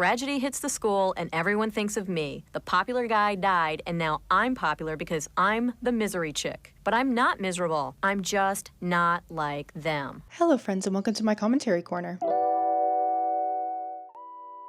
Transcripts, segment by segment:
tragedy hits the school and everyone thinks of me. The popular guy died and now I'm popular because I'm the misery chick. But I'm not miserable. I'm just not like them. Hello friends and welcome to my commentary corner.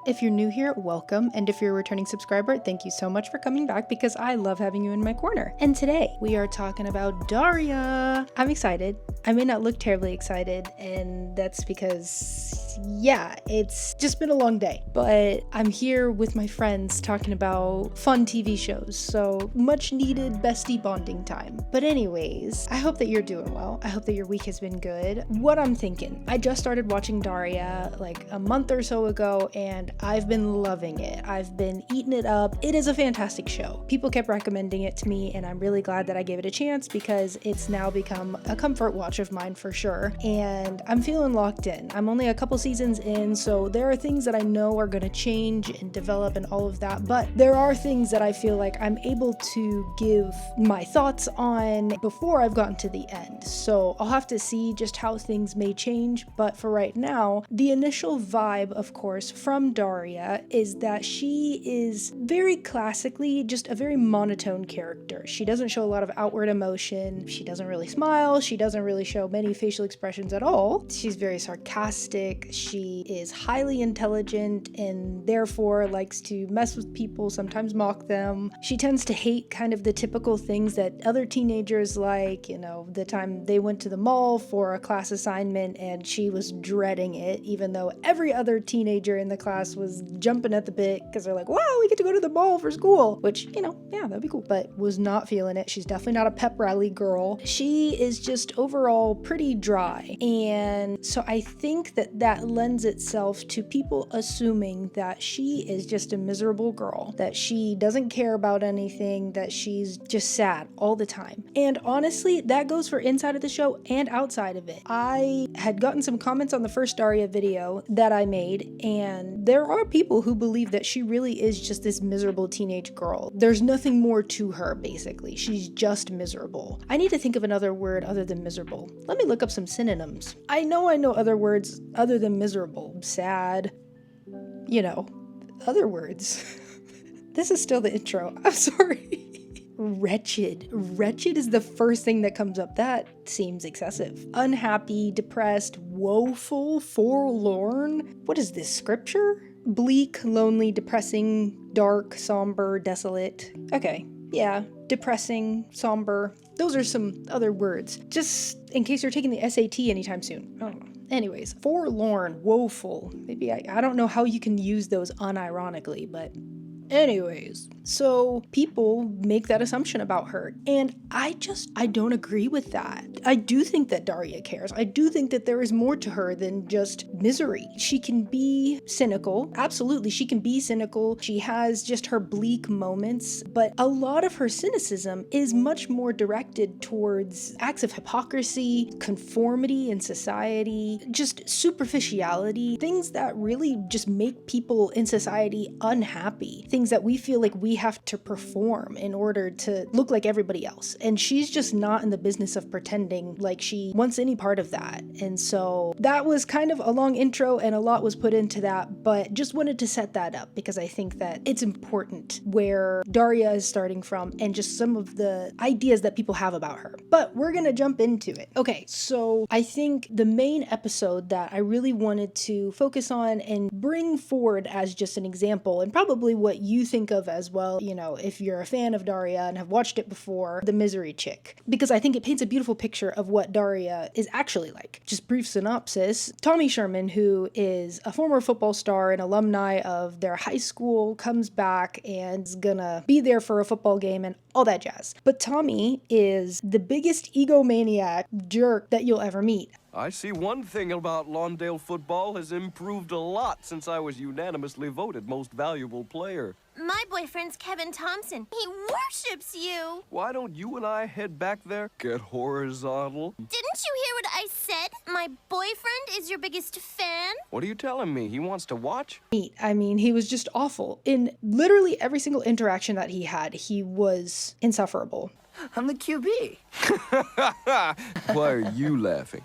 If you're new here, welcome, and if you're a returning subscriber, thank you so much for coming back because I love having you in my corner. And today, we are talking about Daria. I'm excited. I may not look terribly excited, and that's because, yeah, it's just been a long day. But I'm here with my friends talking about fun TV shows, so much needed bestie bonding time. But anyways, I hope that you're doing well. I hope that your week has been good. What I'm thinking, I just started watching Daria like a month or so ago, and I've been loving it. I've been eating it up. It is a fantastic show. People kept recommending it to me, and I'm really glad that I gave it a chance because it's now become a comfort watch of mine for sure. And I'm feeling locked in. I'm only a couple seasons in, so there are things that I know are going to change and develop and all of that, but there are things that I feel like I'm able to give my thoughts on before I've gotten to the end. So I'll have to see just how things may change, but for right now, the initial vibe, of course, from Daria is that she is very classically just a very monotone character. She doesn't show a lot of outward emotion. She doesn't really smile. She doesn't really show many facial expressions at all. She's very sarcastic. She is highly intelligent and therefore likes to mess with people, sometimes mock them. She tends to hate kind of the typical things that other teenagers like, you know, the time they went to the mall for a class assignment and she was dreading it, even though every other teenager in the class was jumping at the bit because they're like, wow, we get to go to the mall for school, which, you know, yeah, that'd be cool, but was not feeling it. She's definitely not a pep rally girl. She is just overall pretty dry. And so I think that that lends itself to people assuming that she is just a miserable girl, that she doesn't care about anything, that she's just sad all the time. And honestly, that goes for inside of the show and outside of it. I had gotten some comments on the first Daria video that I made, and there are people who believe that she really is just this miserable teenage girl. There's nothing more to her, basically. She's just miserable. I need to think of another word other than miserable. Let me look up some synonyms. I know other words other than miserable. Sad. You know, other words. This is still the intro. I'm sorry. Wretched. Wretched is the first thing that comes up. That seems excessive. Unhappy, depressed, woeful, forlorn. What is this, scripture? Bleak, lonely, depressing, dark, somber, desolate. Okay, yeah, depressing, somber. Those are some other words, just in case you're taking the SAT anytime soon. I don't know. Anyways, forlorn, woeful. Maybe I don't know how you can use those unironically, but anyways, so people make that assumption about her, and I don't agree with that. I do think that Daria cares. I do think that there is more to her than just misery. She can be cynical. Absolutely, she can be cynical. She has just her bleak moments, but a lot of her cynicism is much more directed towards acts of hypocrisy, conformity in society, just superficiality, things that really just make people in society unhappy, things that we feel like we have to perform in order to look like everybody else. And she's just not in the business of pretending like she wants any part of that. And so that was kind of a long intro and a lot was put into that, but just wanted to set that up because I think that it's important where Daria is starting from and just some of the ideas that people have about her. But we're gonna jump into it. Okay, so I think the main episode that I really wanted to focus on and bring forward as just an example, and probably what you think of as well, you know, if you're a fan of Daria and have watched it before, the misery chick, because I think it paints a beautiful picture of what Daria is actually like. Just brief synopsis. Tommy Sherman, who is a former football star and alumni of their high school, comes back and is gonna be there for a football game and all that jazz. But Tommy is the biggest egomaniac jerk that you'll ever meet. I see one thing about Lawndale football has improved a lot since I was unanimously voted most valuable player. My boyfriend's Kevin Thompson. He worships you. Why don't you and I head back there, get horizontal? Didn't you hear what I said? My boyfriend is your biggest fan. What are you telling me? He wants to watch? I mean, he was just awful. In literally every single interaction that he had, he was insufferable. I'm the QB. Why are you laughing?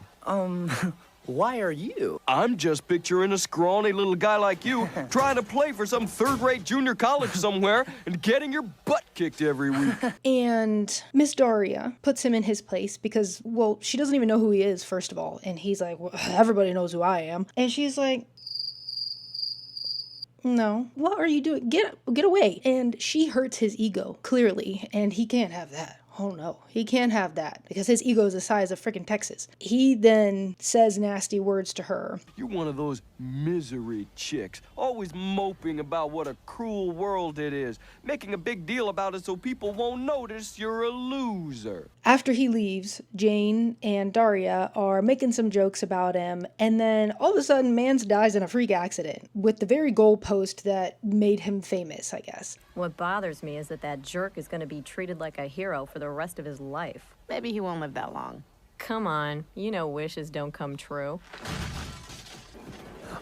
Why are you? I'm just picturing a scrawny little guy like you trying to play for some third-rate junior college somewhere and getting your butt kicked every week. And Miss Daria puts him in his place because, well, she doesn't even know who he is, first of all. And he's like, well, everybody knows who I am. And she's like, no, what are you doing? Get away. And she hurts his ego, clearly, and he can't have that. Oh no, he can't have that because his ego is the size of freaking Texas. He then says nasty words to her. You're one of those misery chicks, always moping about what a cruel world it is, making a big deal about it so people won't notice you're a loser. After he leaves, Jane and Daria are making some jokes about him, and then all of a sudden, Mans dies in a freak accident with the very goalpost that made him famous, I guess. What bothers me is that jerk is going to be treated like a hero for the rest of his life. Maybe he won't live that long. Come on, you know wishes don't come true.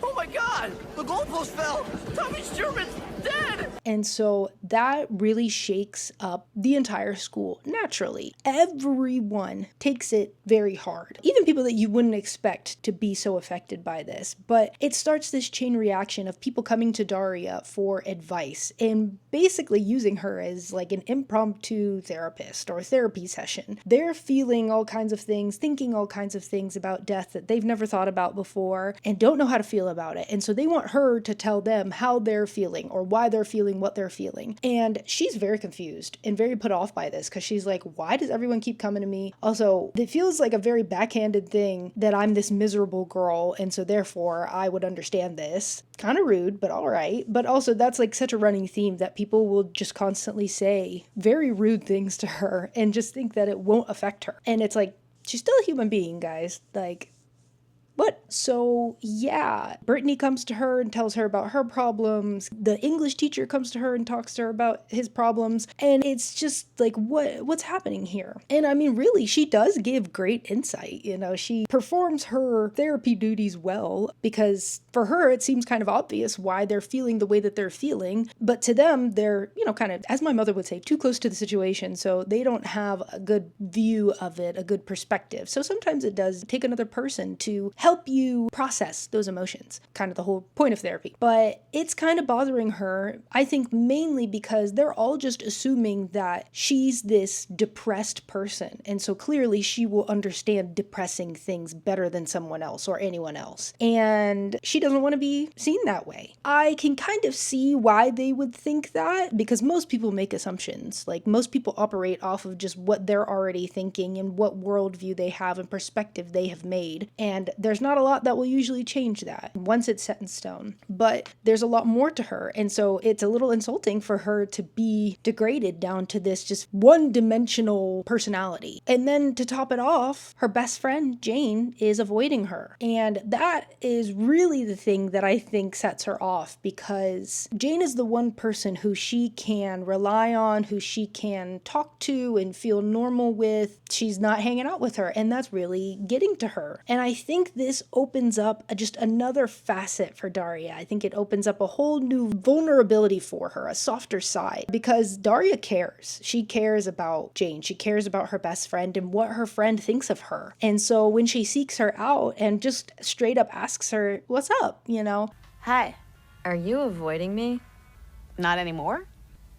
Oh my God! The goalpost fell! Tommy Sherman's dead! And so that really shakes up the entire school. Naturally, everyone takes it very hard. Even people that you wouldn't expect to be so affected by this. But it starts this chain reaction of people coming to Daria for advice and basically using her as like an impromptu therapist or therapy session. They're feeling all kinds of things, thinking all kinds of things about death that they've never thought about before and don't know how to feel about it. And so they want her to tell them how they're feeling or why they're feeling what they're feeling. And she's very confused and very put off by this because she's like, why does everyone keep coming to me? Also, it feels like a very backhanded thing that I'm this miserable girl and so therefore I would understand this. Kind of rude, but all right. But also that's like such a running theme that people will just constantly say very rude things to her and just think that it won't affect her. And it's like, she's still a human being, guys. Like, what? So yeah, Brittany comes to her and tells her about her problems. The English teacher comes to her and talks to her about his problems. And it's just like, what's happening here? And I mean, really, she does give great insight. You know, she performs her therapy duties well because for her, it seems kind of obvious why they're feeling the way that they're feeling. But to them, they're, you know, kind of, as my mother would say, too close to the situation. So they don't have a good view of it, a good perspective. So sometimes it does take another person to help you process those emotions, kind of the whole point of therapy. But it's kind of bothering her, I think mainly because they're all just assuming that she's this depressed person. And so clearly she will understand depressing things better than someone else or anyone else. And she doesn't want to be seen that way. I can kind of see why they would think that because most people make assumptions. Like most people operate off of just what they're already thinking and what worldview they have and perspective they have made. And there's not a lot that will usually change that once it's set in stone. But there's a lot more to her. And so it's a little insulting for her to be degraded down to this just one-dimensional personality. And then to top it off, her best friend, Jane, is avoiding her. And that is really the thing that I think sets her off because Jane is the one person who she can rely on, who she can talk to and feel normal with. She's not hanging out with her. And that's really getting to her. And I think this opens up just another facet for Daria. I think it opens up a whole new vulnerability for her, a softer side, because Daria cares. She cares about Jane. She cares about her best friend and what her friend thinks of her. And so when she seeks her out and just straight up asks her, what's up, you know? Hi. Are you avoiding me? Not anymore?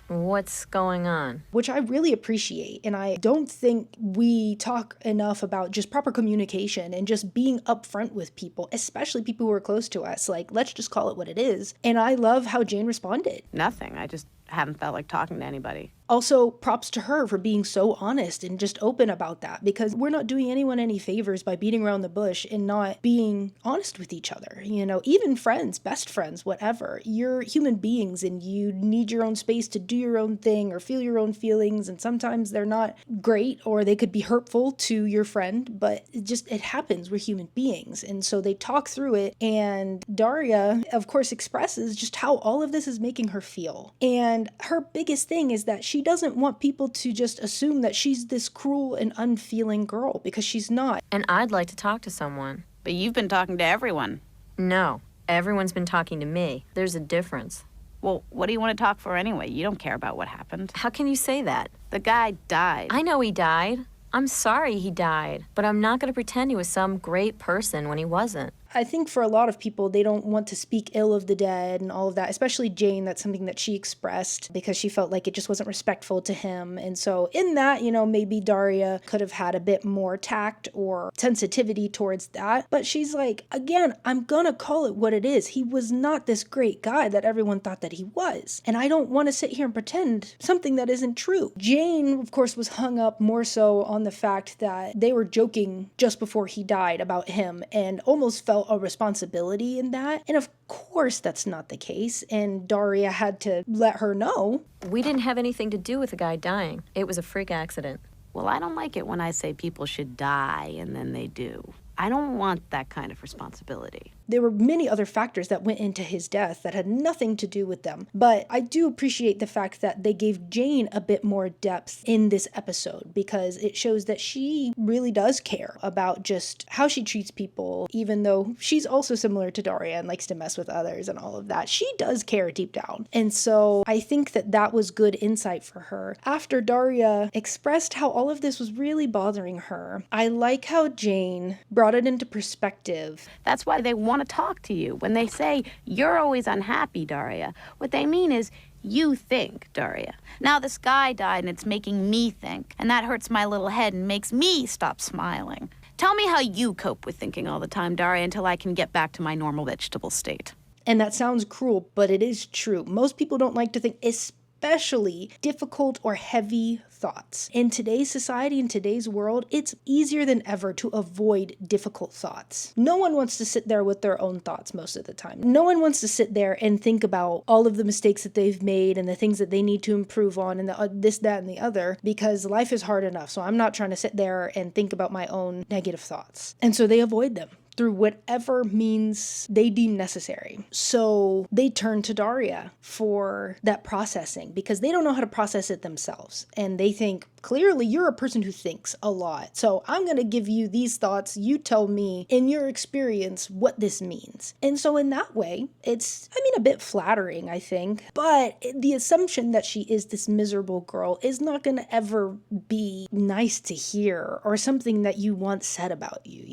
What's going on? Which I really appreciate. And I don't think we talk enough about just proper communication and just being upfront with people, especially people who are close to us. Like, let's just call it what it is. And I love how Jane responded. Nothing. I just haven't felt like talking to anybody. Also, props to her for being so honest and just open about that because we're not doing anyone any favors by beating around the bush and not being honest with each other. You know, even friends, best friends, whatever. You're human beings and you need your own space to do your own thing or feel your own feelings. And sometimes they're not great or they could be hurtful to your friend, but it happens. We're human beings. And so they talk through it. And Daria, of course, expresses just how all of this is making her feel. And her biggest thing is that she doesn't want people to just assume that she's this cruel and unfeeling girl because she's not. And I'd like to talk to someone. But you've been talking to everyone. No, everyone's been talking to me. There's a difference. Well, what do you want to talk for anyway? You don't care about what happened. How can you say that? The guy died. I know he died. I'm sorry he died, but I'm not going to pretend he was some great person when he wasn't. I think for a lot of people, they don't want to speak ill of the dead and all of that, especially Jane. That's something that she expressed because she felt like it just wasn't respectful to him. And so in that, maybe Daria could have had a bit more tact or sensitivity towards that. But she's like, again, I'm gonna call it what it is. He was not this great guy that everyone thought that he was. And I don't want to sit here and pretend something that isn't true. Jane, of course, was hung up more so on the fact that they were joking just before he died about him and almost felt a responsibility in that. And of course that's not the case. And Daria had to let her know. We didn't have anything to do with the guy dying. It was a freak accident. Well, I don't like it when I say people should die and then they do. I don't want that kind of responsibility. There were many other factors that went into his death that had nothing to do with them. But I do appreciate the fact that they gave Jane a bit more depth in this episode because it shows that she really does care about just how she treats people, even though she's also similar to Daria and likes to mess with others and all of that. She does care deep down. And so I think that that was good insight for her. After Daria expressed how all of this was really bothering her, I like how Jane brought it into perspective. That's why they want to talk to you. When they say, you're always unhappy, Daria, what they mean is, you think, Daria. Now this guy died and it's making me think, and that hurts my little head and makes me stop smiling. Tell me how you cope with thinking all the time, Daria, until I can get back to my normal vegetable state. And that sounds cruel, but it is true. Most people don't like to think, especially difficult or heavy thoughts. In today's society, in today's world, it's easier than ever to avoid difficult thoughts. No one wants to sit there with their own thoughts most of the time. No one wants to sit there and think about all of the mistakes that they've made and the things that they need to improve on and this, that, and the other, because life is hard enough. So I'm not trying to sit there and think about my own negative thoughts. And so they avoid them through whatever means they deem necessary. So they turn to Daria for that processing because they don't know how to process it themselves. And they think, clearly you're a person who thinks a lot. So I'm going to give you these thoughts. You tell me in your experience what this means. And so in that way, it's, a bit flattering, I think. But the assumption that she is this miserable girl is not going to ever be nice to hear or something that you want said about you,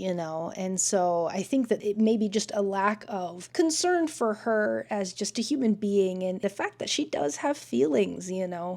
And so I think that it may be just a lack of concern for her as just a human being and the fact that she does have feelings,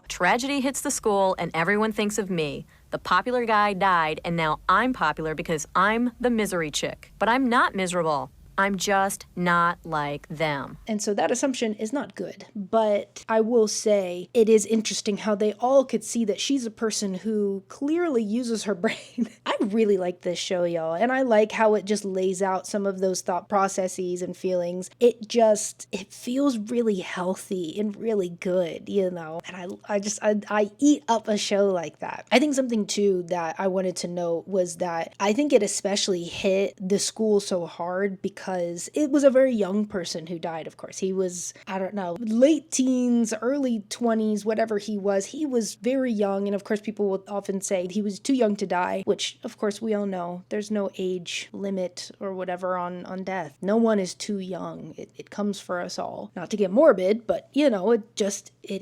Tragedy hits the school and everyone thinks of me. The popular guy died and now I'm popular because I'm the misery chick. But I'm not miserable. I'm just not like them. And so that assumption is not good. But I will say it is interesting how they all could see that she's a person who clearly uses her brain. I really like this show, y'all. And I like how it just lays out some of those thought processes and feelings. It feels really healthy and really good, And I eat up a show like that. I think something too that I wanted to note was that I think it especially hit the school so hard because it was a very young person who died, of course. He was, late teens, early 20s, whatever he was. He was very young, and of course people will often say he was too young to die, which of course we all know. There's no age limit or whatever on death. No one is too young. It comes for us all. Not to get morbid, but it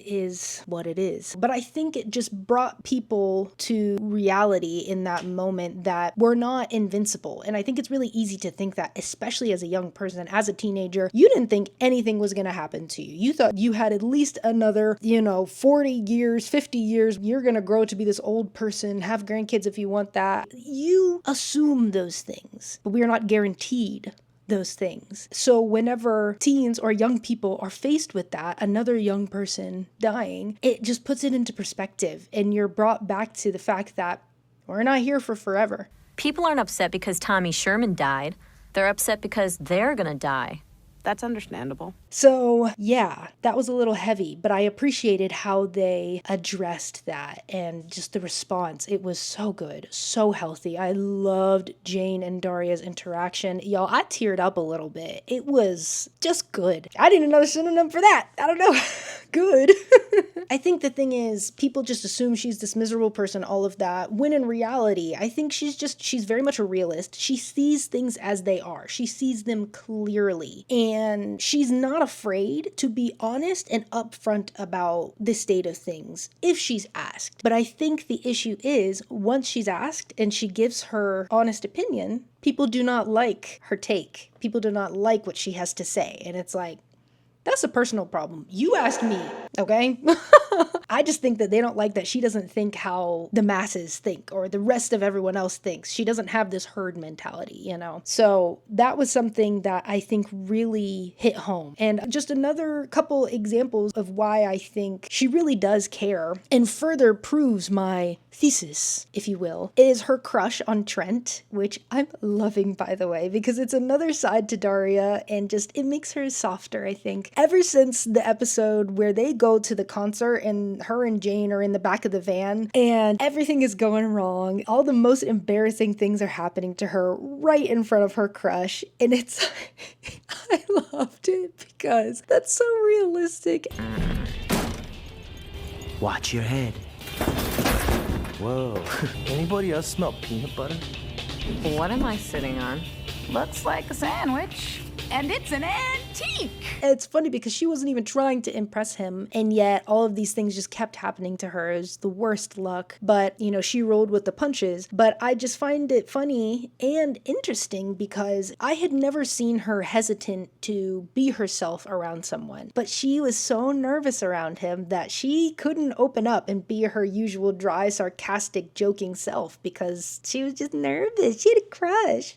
is what it is. But I think it just brought people to reality in that moment that we're not invincible. And I think it's really easy to think that, especially as a young person, as a teenager, you didn't think anything was going to happen to you. You thought you had at least another, 40 years, 50 years. You're going to grow to be this old person, have grandkids if you want that. You assume those things, but we are not guaranteed those things. So whenever teens or young people are faced with that, another young person dying, it just puts it into perspective and you're brought back to the fact that we're not here for forever. People aren't upset because Tommy Sherman died. They're upset because they're gonna die. That's understandable. So, yeah, that was a little heavy, but I appreciated how they addressed that and just the response. It was so good, so healthy. I loved Jane and Daria's interaction. Y'all, I teared up a little bit. It was just good. I need another synonym for that. I don't know. good. I think the thing is, people just assume she's this miserable person, all of that, when in reality, I think she's very much a realist. She sees things as they are. She sees them clearly. And she's not afraid to be honest and upfront about the state of things if she's asked. But I think the issue is, once she's asked and she gives her honest opinion, people do not like her take. People do not like what she has to say. And it's like, that's a personal problem. You asked me, okay? I just think that they don't like that she doesn't think how the masses think or the rest of everyone else thinks. She doesn't have this herd mentality, you know? So that was something that I think really hit home. And just another couple examples of why I think she really does care and further proves my thesis, if you will, is her crush on Trent, which I'm loving, by the way, because it's another side to Daria and just it makes her softer, I think. Ever since the episode where they go to the concert and her and Jane are in the back of the van and everything is going wrong, all the most embarrassing things are happening to her right in front of her crush. And it's, I loved it because that's so realistic. Watch your head. Whoa. Anybody else smell peanut butter? What am I sitting on? Looks like a sandwich. And it's an antique. It's funny because she wasn't even trying to impress him, and yet all of these things just kept happening to her. It was the worst luck, but you know, she rolled with the punches. But I just find it funny and interesting because I had never seen her hesitant to be herself around someone, but she was so nervous around him that she couldn't open up and be her usual dry, sarcastic, joking self because she was just nervous. She had a crush.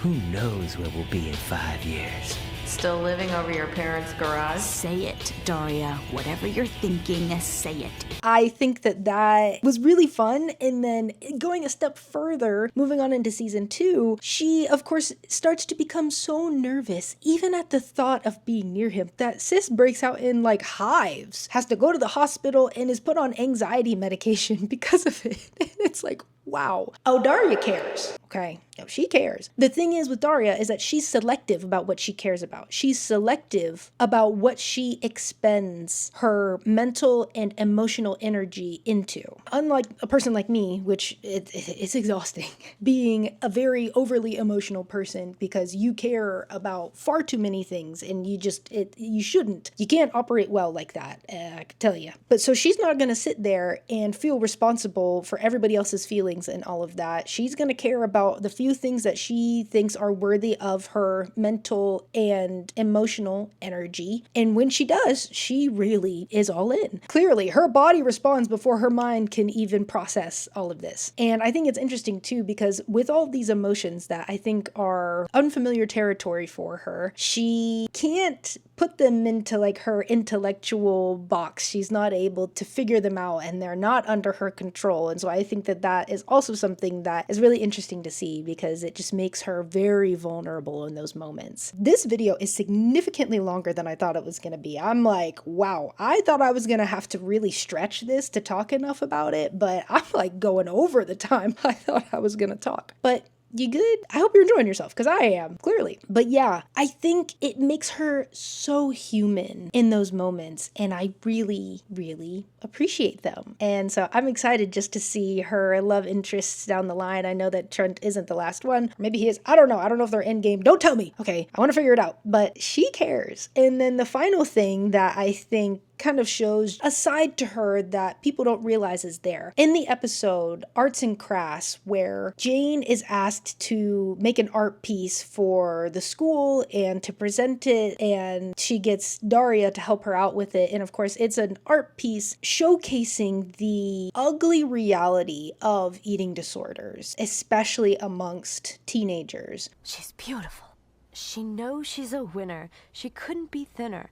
Who knows where we'll be in 5 years? Still living over your parents' garage? Say it, Daria. Whatever you're thinking, say it. I think that was really fun. And then going a step further, moving on into season 2, she, of course, starts to become so nervous, even at the thought of being near him, that sis breaks out in like hives, has to go to the hospital, and is put on anxiety medication because of it. And it's like, wow. Oh, Daria cares. Okay. No, she cares. The thing is with Daria is that she's selective about what she cares about. She's selective about what she expends her mental and emotional energy into. Unlike a person like me, which it's exhausting, being a very overly emotional person because you care about far too many things and you shouldn't. You can't operate well like that, I can tell you. But so she's not going to sit there and feel responsible for everybody else's feelings and all of that. She's going to care about the few things that she thinks are worthy of her mental and emotional energy. And when she does, she really is all in. Clearly, her body responds before her mind can even process all of this. And I think it's interesting too, because with all these emotions that I think are unfamiliar territory for her, she can't put them into like her intellectual box. She's not able to figure them out and they're not under her control. And so I think that is also something that is really interesting to see because it just makes her very vulnerable in those moments. This video is significantly longer than I thought it was going to be. I'm like, wow, I thought I was going to have to really stretch this to talk enough about it, but I'm like going over the time I thought I was going to talk. But you good? I hope you're enjoying yourself, because I am, clearly. But yeah, I think it makes her so human in those moments, and I really, really appreciate them. And so I'm excited just to see her love interests down the line. I know that Trent isn't the last one. Or maybe he is. I don't know. I don't know if they're endgame. Don't tell me. Okay, I want to figure it out. But she cares. And then the final thing that I think kind of shows a side to her that people don't realize is there. In the episode Arts and Crafts, where Jane is asked to make an art piece for the school and to present it, and she gets Daria to help her out with it. And of course, it's an art piece showcasing the ugly reality of eating disorders, especially amongst teenagers. She's beautiful. She knows she's a winner. She couldn't be thinner.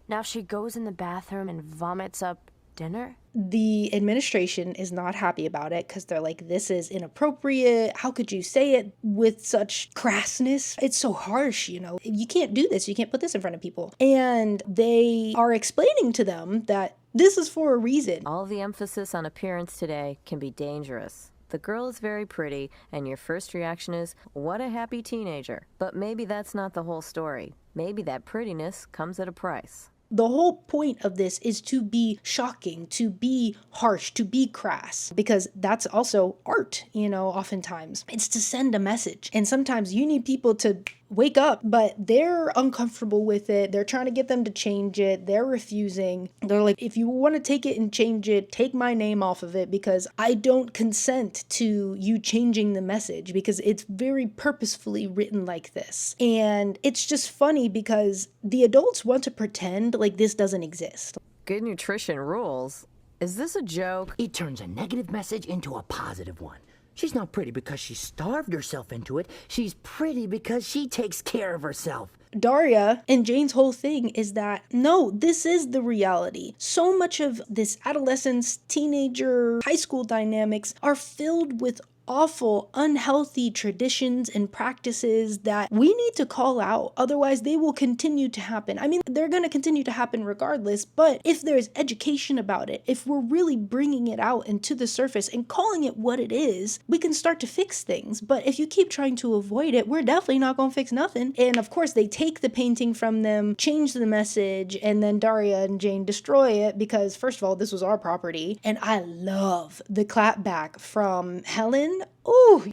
Now she goes in the bathroom and vomits up dinner? The administration is not happy about it because they're like, this is inappropriate. How could you say it with such crassness? It's so harsh, you know. You can't do this. You can't put this in front of people. And they are explaining to them that this is for a reason. All the emphasis on appearance today can be dangerous. The girl is very pretty, and your first reaction is, what a happy teenager. But maybe that's not the whole story. Maybe that prettiness comes at a price. The whole point of this is to be shocking, to be harsh, to be crass, because that's also art, oftentimes. It's to send a message. And sometimes you need people to wake up, but they're uncomfortable with it. They're trying to get them to change it. They're refusing. They're like, if you want to take it and change it, take my name off of it, because I don't consent to you changing the message, because it's very purposefully written like this. And it's just funny because the adults want to pretend like this doesn't exist. Good nutrition rules. Is this a joke? It turns a negative message into a positive one. She's not pretty because she starved herself into it. She's pretty because she takes care of herself. Daria and Jane's whole thing is that, no, this is the reality. So much of this adolescence, teenager, high school dynamics are filled with awful, unhealthy traditions and practices that we need to call out. Otherwise, they will continue to happen. I mean, they're going to continue to happen regardless, but if there's education about it, if we're really bringing it out into the surface and calling it what it is, we can start to fix things. But if you keep trying to avoid it, we're definitely not going to fix nothing. And of course, they take the painting from them, change the message, and then Daria and Jane destroy it because, first of all, this was our property. And I love the clapback from Helen. Oh,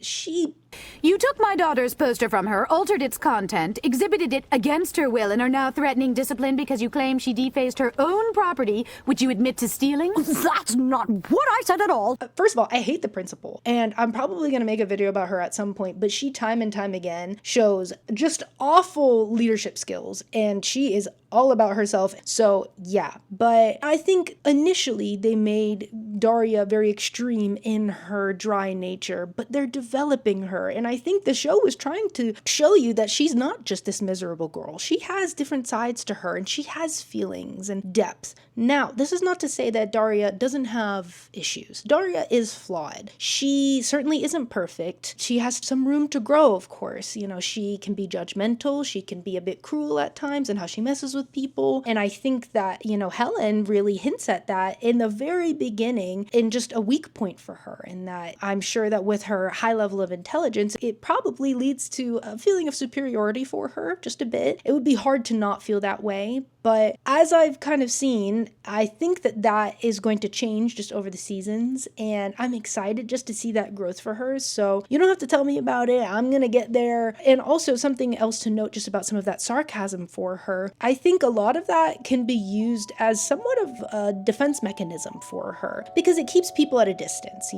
You took my daughter's poster from her, altered its content, exhibited it against her will, and are now threatening discipline because you claim she defaced her own property, which you admit to stealing? That's not what I said at all. First of all, I hate the principal, and I'm probably going to make a video about her at some point, but she time and time again shows just awful leadership skills, and she is all about herself. So yeah, but I think initially they made Daria very extreme in her dry nature, but they're developing her. And I think the show was trying to show you that she's not just this miserable girl. She has different sides to her, and she has feelings and depth. Now, this is not to say that Daria doesn't have issues. Daria is flawed. She certainly isn't perfect. She has some room to grow, of course. She can be judgmental. She can be a bit cruel at times in how she messes with people. And I think that, Helen really hints at that in the very beginning in just a weak point for her. And that I'm sure that with her high level of intelligence, it probably leads to a feeling of superiority for her just a bit. It would be hard to not feel that way. But as I've kind of seen, I think that is going to change just over the seasons, and I'm excited just to see that growth for her. So you don't have to tell me about it. I'm going to get there. And also something else to note just about some of that sarcasm for her. I think a lot of that can be used as somewhat of a defense mechanism for her because it keeps people at a distance,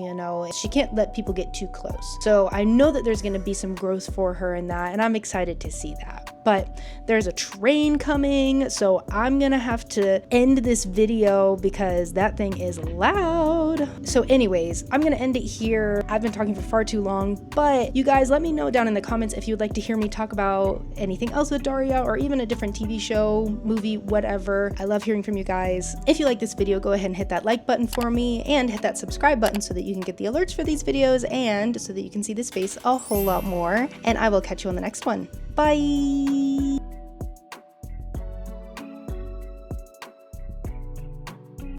She can't let people get too close. So I know that there's going to be some growth for her in that, and I'm excited to see that. But there's a train coming, so I'm gonna have to end this video because that thing is loud. So anyways, I'm gonna end it here. I've been talking for far too long, but you guys let me know down in the comments if you'd like to hear me talk about anything else with Daria or even a different TV show, movie, whatever. I love hearing from you guys. If you like this video, go ahead and hit that like button for me and hit that subscribe button so that you can get the alerts for these videos and so that you can see this face a whole lot more. And I will catch you on the next one. Bye!